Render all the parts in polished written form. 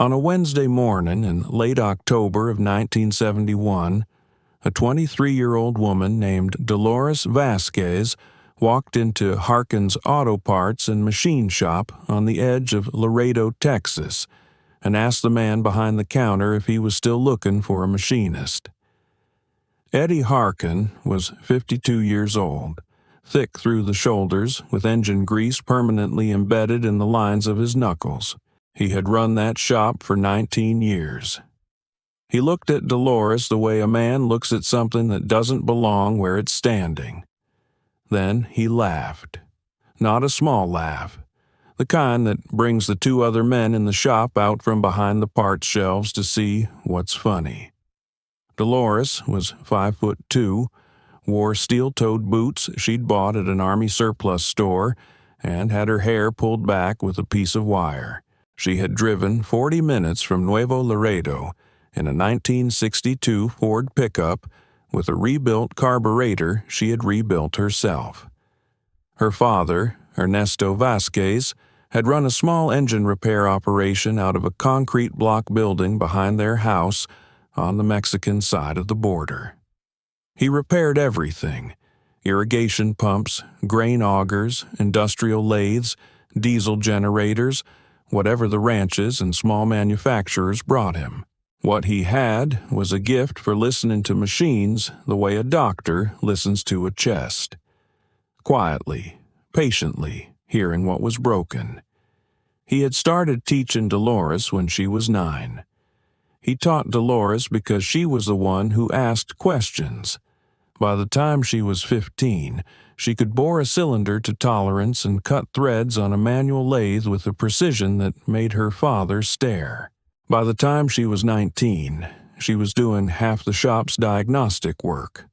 On a Wednesday morning in late October of 1971, a 23-year-old woman named Dolores Vásquez walked into Harkin's Auto Parts and Machine Shop on the edge of Laredo, Texas, and asked the man behind the counter if he was still looking for a machinist. Eddie Harkin was 52 years old, thick through the shoulders, with engine grease permanently embedded in the lines of his knuckles. He had run that shop for 19 years. He looked at Dolores the way a man looks at something that doesn't belong where it's standing. Then he laughed. Not a small laugh, the kind that brings the two other men in the shop out from behind the parts shelves to see what's funny. Dolores was 5'2", wore steel-toed boots she'd bought at an Army surplus store, and had her hair pulled back with a piece of wire. She had driven 40 minutes from Nuevo Laredo in a 1962 Ford pickup with a rebuilt carburetor she had rebuilt herself. Her father, Ernesto Vásquez, had run a small engine repair operation out of a concrete block building behind their house on the Mexican side of the border. He repaired everything: irrigation pumps, grain augers, industrial lathes, diesel generators, whatever the ranches and small manufacturers brought him. What he had was a gift for listening to machines the way a doctor listens to a chest. Quietly, patiently, hearing what was broken. He had started teaching Dolores when she was 9. He taught Dolores because she was the one who asked questions. By the time she was 15, she could bore a cylinder to tolerance and cut threads on a manual lathe with a precision that made her father stare. By the time she was 19, she was doing half the shop's diagnostic work.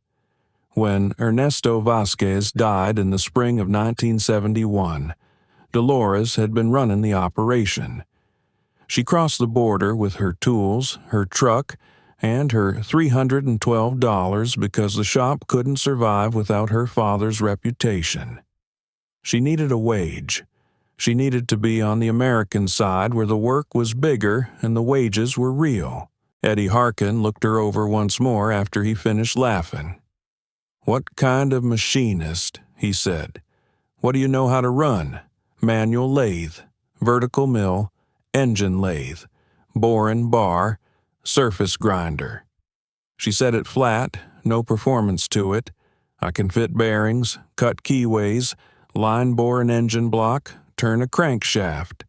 When Ernesto Vásquez died in the spring of 1971, Dolores had been running the operation. She crossed the border with her tools, her truck, and her $312 because the shop couldn't survive without her father's reputation. She needed a wage. She needed to be on the American side where the work was bigger and the wages were real. Eddie Harkin looked her over once more after he finished laughing. "What kind of machinist?" he said. "What do you know how to run? Manual lathe, vertical mill, engine lathe, boring bar, surface grinder." She said it flat, no performance to it. "I can fit bearings, cut keyways, line bore an engine block, turn a crankshaft.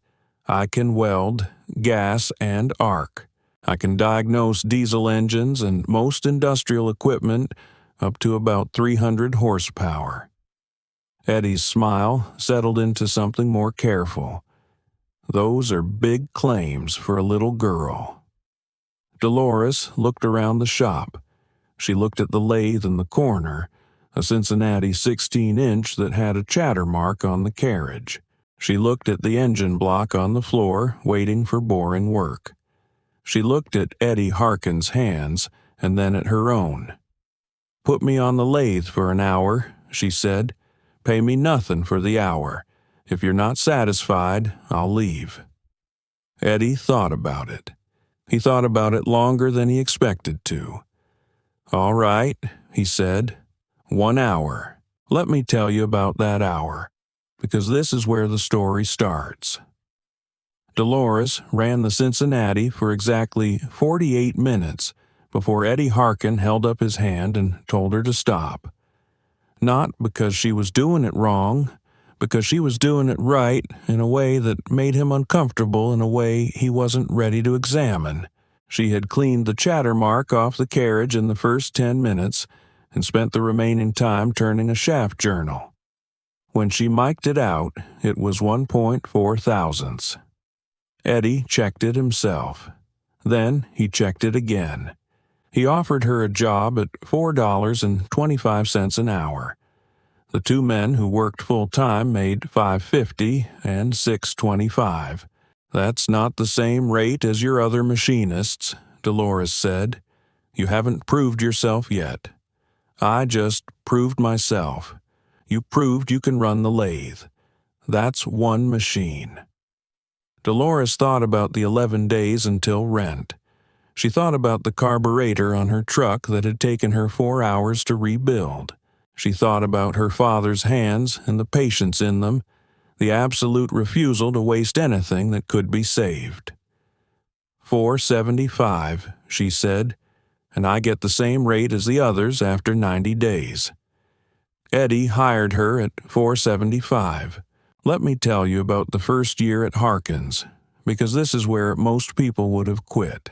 I can weld, gas, and arc. I can diagnose diesel engines and most industrial equipment up to about 300 horsepower." Eddie's smile settled into something more careful. Those are big claims for a little girl. Dolores looked around the shop. She looked at the lathe in the corner, a Cincinnati 16-inch that had a chatter mark on the carriage. She looked at the engine block on the floor, waiting for boring work. She looked at Eddie Harkin's hands, and then at her own. "Put me on the lathe for an hour," she said. "Pay me nothing for the hour. If you're not satisfied, I'll leave." Eddie thought about it. He thought about it longer than he expected to. "All right," he said. 1 hour. Let me tell you about that hour, because this is where the story starts. Dolores ran the Cincinnati for exactly 48 minutes before Eddie Harkin held up his hand and told her to stop. Not because she was doing it wrong, because she was doing it right in a way that made him uncomfortable in a way he wasn't ready to examine. She had cleaned the chatter mark off the carriage in the first 10 minutes and spent the remaining time turning a shaft journal. When she mic'd it out, it was 1.4 thousandths. Eddie checked it himself. Then he checked it again. He offered her a job at $4.25 an hour. The two men who worked full-time made $5.50 and $6.25. "That's not the same rate as your other machinists," Dolores said. "You haven't proved yourself yet." "I just proved myself. You proved you can run the lathe. That's one machine." Dolores thought about the 11 days until rent. She thought about the carburetor on her truck that had taken her 4 hours to rebuild. She thought about her father's hands and the patience in them, the absolute refusal to waste anything that could be saved. $4.75, she said, and I get the same rate as the others after 90 days. Eddie hired her at $4.75. Let me tell you about the first year at Harkins, because this is where most people would have quit.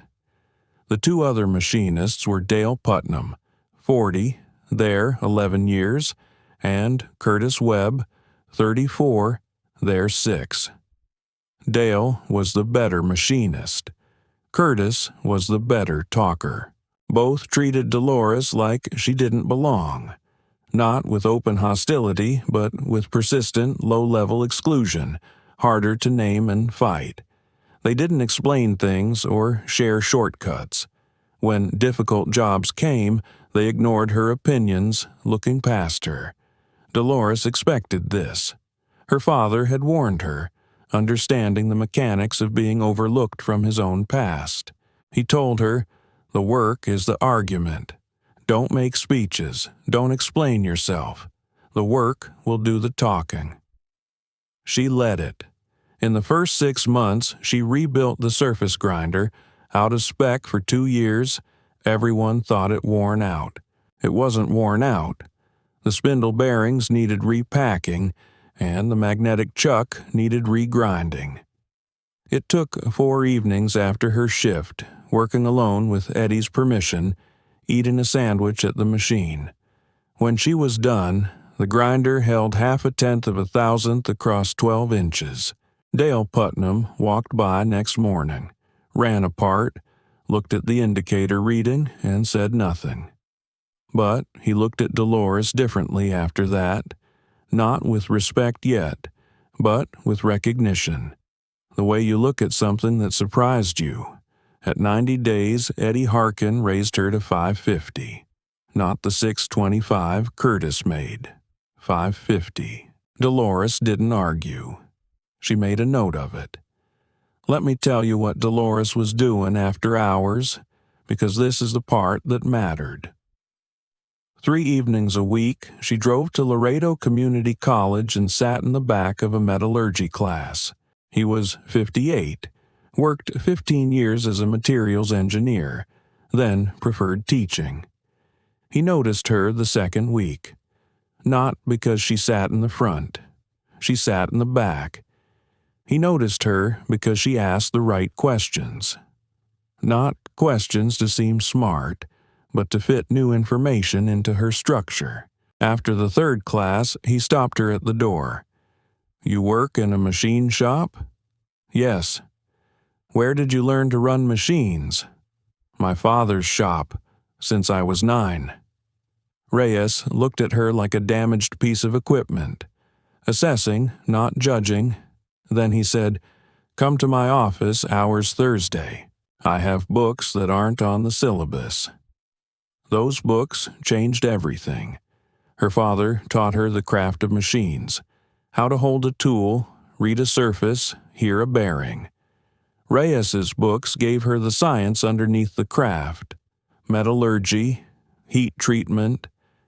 The two other machinists were Dale Putnam, 40, there 11 years, and Curtis Webb, 34, there 6. Dale was the better machinist. Curtis was the better talker. Both treated Dolores like she didn't belong. Not with open hostility, but with persistent, low-level exclusion, harder to name and fight. They didn't explain things or share shortcuts. When difficult jobs came, they ignored her opinions, looking past her. Dolores expected this. Her father had warned her, understanding the mechanics of being overlooked from his own past. He told her, "The work is the argument. Don't make speeches. Don't explain yourself. The work will do the talking." She led it. In the first 6 months, she rebuilt the surface grinder, out of spec for 2 years. Everyone thought it worn out. It wasn't worn out. The spindle bearings needed repacking, and the magnetic chuck needed regrinding. It took 4 evenings after her shift, working alone with Eddie's permission, eating a sandwich at the machine. When she was done, the grinder held 0.5 of a thousandth across 12 inches. Dale Putnam walked by next morning, ran a part, looked at the indicator reading, and said nothing. But he looked at Dolores differently after that, not with respect yet, but with recognition. The way you look at something that surprised you. At 90 days, Eddie Harkin raised her to $5.50. Not the $6.25 Curtis made. $5.50. Dolores didn't argue. She made a note of it. Let me tell you what Dolores was doing after hours, because this is the part that mattered. 3 evenings a week, she drove to Laredo Community College and sat in the back of a metallurgy class. He was 58, worked 15 years as a materials engineer, then preferred teaching. He noticed her the second week. Not because she sat in the front. She sat in the back. He noticed her because she asked the right questions. Not questions to seem smart, but to fit new information into her structure. After the 3rd class, he stopped her at the door. "You work in a machine shop?" "Yes." "Where did you learn to run machines?" "My father's shop, since I was 9. Reyes looked at her like a damaged piece of equipment, assessing, not judging. Then he said, "Come to my office hours Thursday. I have books that aren't on the syllabus." Those books changed everything. Her father taught her the craft of machines, how to hold a tool, read a surface, hear a bearing. Reyes's books gave her the science underneath the craft: metallurgy, heat treatment,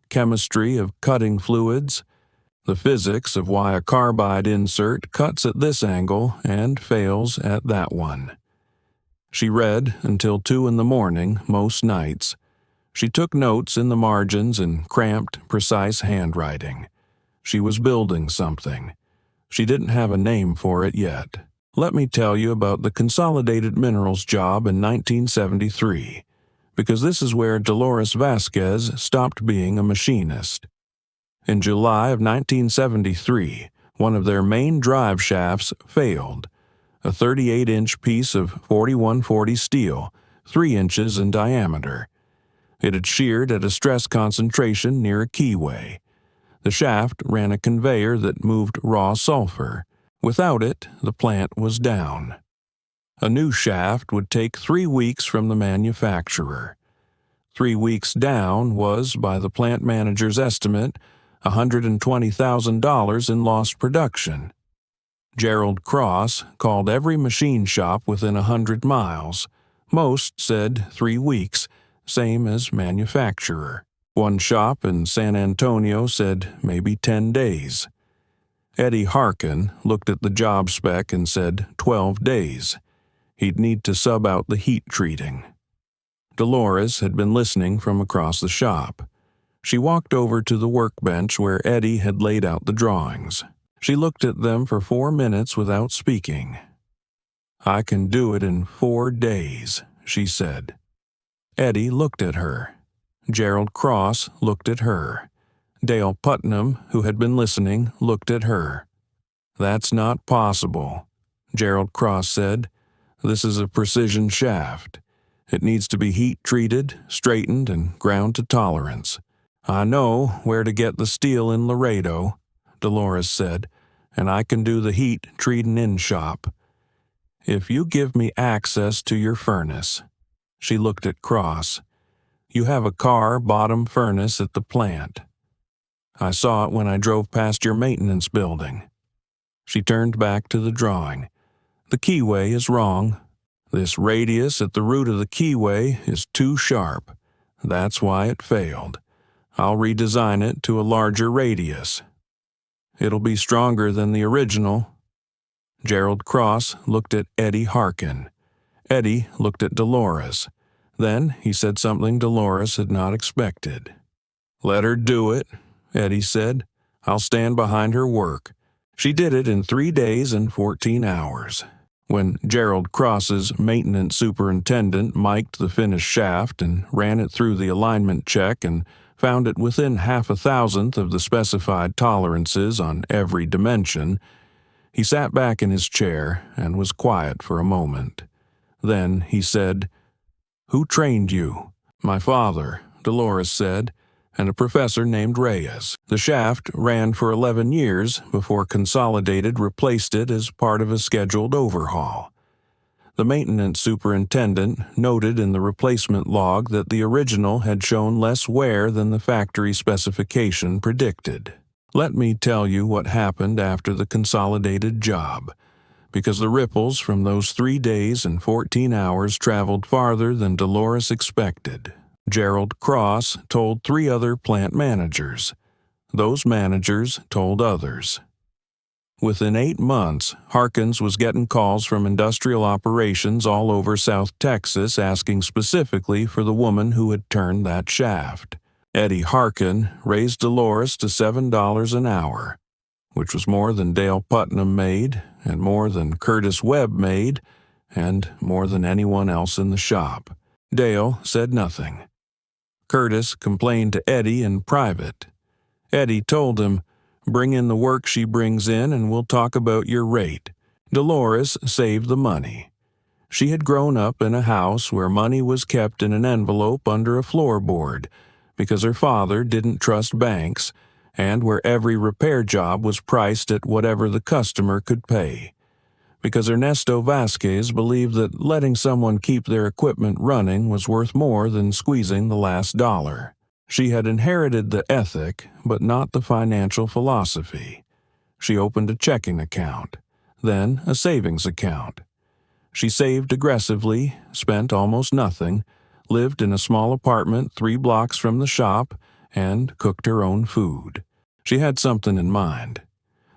chemistry of cutting fluids, the physics of why a carbide insert cuts at this angle and fails at that one. She read until 2 in the morning most nights. She took notes in the margins in cramped, precise handwriting. She was building something. She didn't have a name for it yet. Let me tell you about the Consolidated Minerals job in 1973, because this is where Dolores Vásquez stopped being a machinist. In July of 1973, one of their main drive shafts failed. A 38-inch piece of 4140 steel, 3 inches in diameter. It had sheared at a stress concentration near a keyway. The shaft ran a conveyor that moved raw sulfur. Without it, the plant was down. A new shaft would take 3 weeks from the manufacturer. 3 weeks down was, by the plant manager's estimate, $120,000 in lost production. Gerald Cross called every machine shop within 100 miles. Most said 3 weeks, same as manufacturer. One shop in San Antonio said maybe 10 days. Eddie Harkin looked at the job spec and said 12 days. He'd need to sub out the heat treating. Dolores had been listening from across the shop. She walked over to the workbench where Eddie had laid out the drawings. She looked at them for 4 minutes without speaking. "I can do it in 4 days," she said. Eddie looked at her. Gerald Cross looked at her. Dale Putnam, who had been listening, looked at her. "That's not possible," Gerald Cross said. "This is a precision shaft. It needs to be heat-treated, straightened, and ground to tolerance. I know where to get the steel in Laredo," Dolores said, "and I can do the heat treating in shop. If you give me access to your furnace," she looked at Cross, "you have a car bottom furnace at the plant. I saw it when I drove past your maintenance building." She turned back to the drawing. "The keyway is wrong. This radius at the root of the keyway is too sharp. That's why it failed. I'll redesign it to a larger radius. It'll be stronger than the original." Gerald Cross looked at Eddie Harkin. Eddie looked at Dolores. Then he said something Dolores had not expected. "Let her do it," Eddie said. "I'll stand behind her work." She did it in 3 days and 14 hours. When Gerald Cross's maintenance superintendent mic'd the finished shaft and ran it through the alignment check and found it within 0.5 of the specified tolerances on every dimension, he sat back in his chair and was quiet for a moment. Then he said, "Who trained you?" "My father," Dolores said, "and a professor named Reyes. The shaft ran for 11 years before Consolidated replaced it as part of a scheduled overhaul. The maintenance superintendent noted in the replacement log that the original had shown less wear than the factory specification predicted. Let me tell you what happened after the Consolidated job, because the ripples from those 3 days and 14 hours traveled farther than Dolores expected." Gerald Cross told 3 other plant managers. Those managers told others. Within 8 months, Harkins was getting calls from industrial operations all over South Texas asking specifically for the woman who had turned that shaft. Eddie Harkin raised Dolores to $7 an hour, which was more than Dale Putnam made, and more than Curtis Webb made, and more than anyone else in the shop. Dale said nothing. Curtis complained to Eddie in private. Eddie told him, "Bring in the work she brings in and we'll talk about your rate." Dolores saved the money. She had grown up in a house where money was kept in an envelope under a floorboard because her father didn't trust banks, and where every repair job was priced at whatever the customer could pay. Because Ernesto Vásquez believed that letting someone keep their equipment running was worth more than squeezing the last dollar. She had inherited the ethic, but not the financial philosophy. She opened a checking account, then a savings account. She saved aggressively, spent almost nothing, lived in a small apartment 3 blocks from the shop, and cooked her own food. She had something in mind.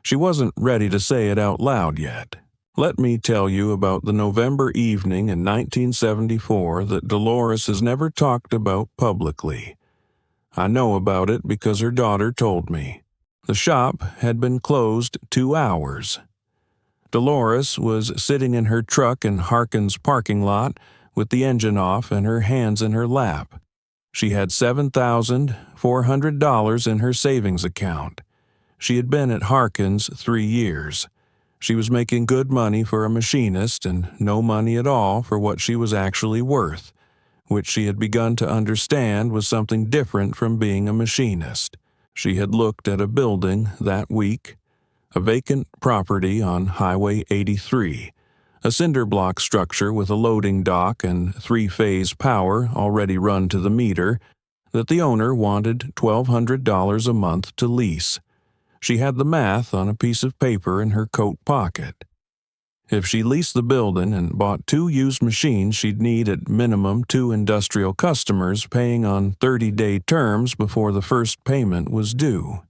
She wasn't ready to say it out loud yet. Let me tell you about the November evening in 1974 that Dolores has never talked about publicly. I know about it because her daughter told me. The shop had been closed 2 hours. Dolores was sitting in her truck in Harkin's parking lot with the engine off and her hands in her lap. She had $7,400 in her savings account. She had been at Harkin's 3 years. She was making good money for a machinist and no money at all for what she was actually worth, which she had begun to understand was something different from being a machinist. She had looked at a building that week, a vacant property on Highway 83, a cinder block structure with a loading dock and 3-phase power already run to the meter that the owner wanted $1,200 a month to lease. She had the math on a piece of paper in her coat pocket. If she leased the building and bought 2 used machines, she'd need at minimum 2 industrial customers paying on 30-day terms before the first payment was due.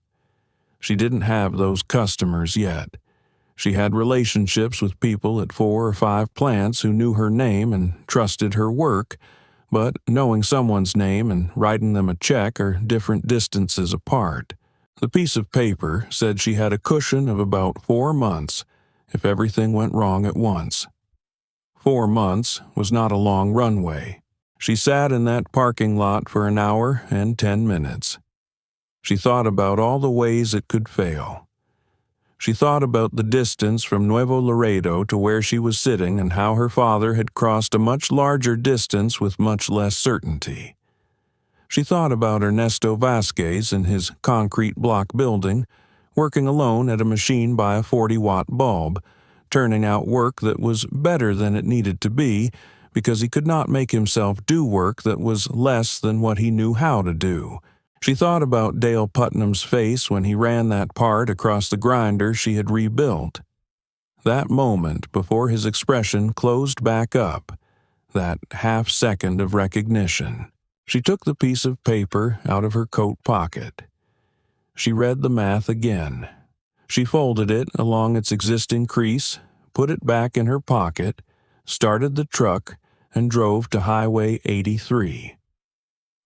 She didn't have those customers yet. She had relationships with people at 4 or 5 plants who knew her name and trusted her work, but knowing someone's name and writing them a check are different distances apart. The piece of paper said she had a cushion of about 4 months if everything went wrong at once. 4 months was not a long runway. She sat in that parking lot for an hour and 10 minutes. She thought about all the ways it could fail. She thought about the distance from Nuevo Laredo to where she was sitting and how her father had crossed a much larger distance with much less certainty. She thought about Ernesto Vásquez in his concrete block building, working alone at a machine by a 40-watt bulb, turning out work that was better than it needed to be because he could not make himself do work that was less than what he knew how to do. She thought about Dale Putnam's face when he ran that part across the grinder she had rebuilt. That moment before his expression closed back up, that half-second of recognition. She took the piece of paper out of her coat pocket. She read the math again. She folded it along its existing crease, put it back in her pocket, started the truck, and drove to Highway 83.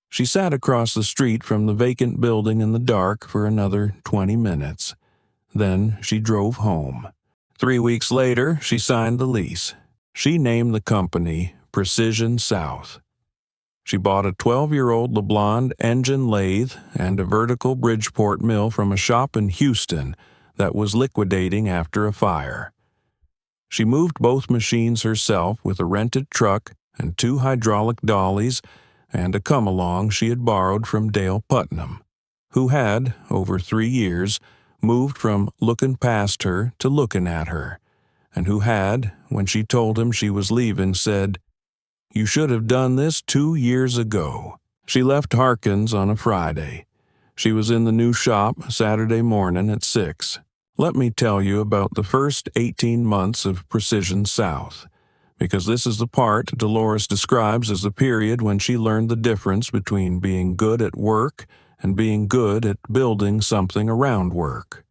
She sat across the street from the vacant building in the dark for another 20 minutes. Then she drove home. 3 weeks later, she signed the lease. She named the company Precision South. She bought a 12-year-old LeBlond engine lathe and a vertical Bridgeport mill from a shop in Houston that was liquidating after a fire. She moved both machines herself with a rented truck and 2 hydraulic dollies and a come-along she had borrowed from Dale Putnam, who had, over 3 years, moved from looking past her to looking at her, and who had, when she told him she was leaving, said, "You should have done this 2 years ago." She left Harkins on a Friday. She was in the new shop Saturday morning at 6. Let me tell you about the first 18 months of Precision South, because this is the part Dolores describes as the period when she learned the difference between being good at work and being good at building something around work.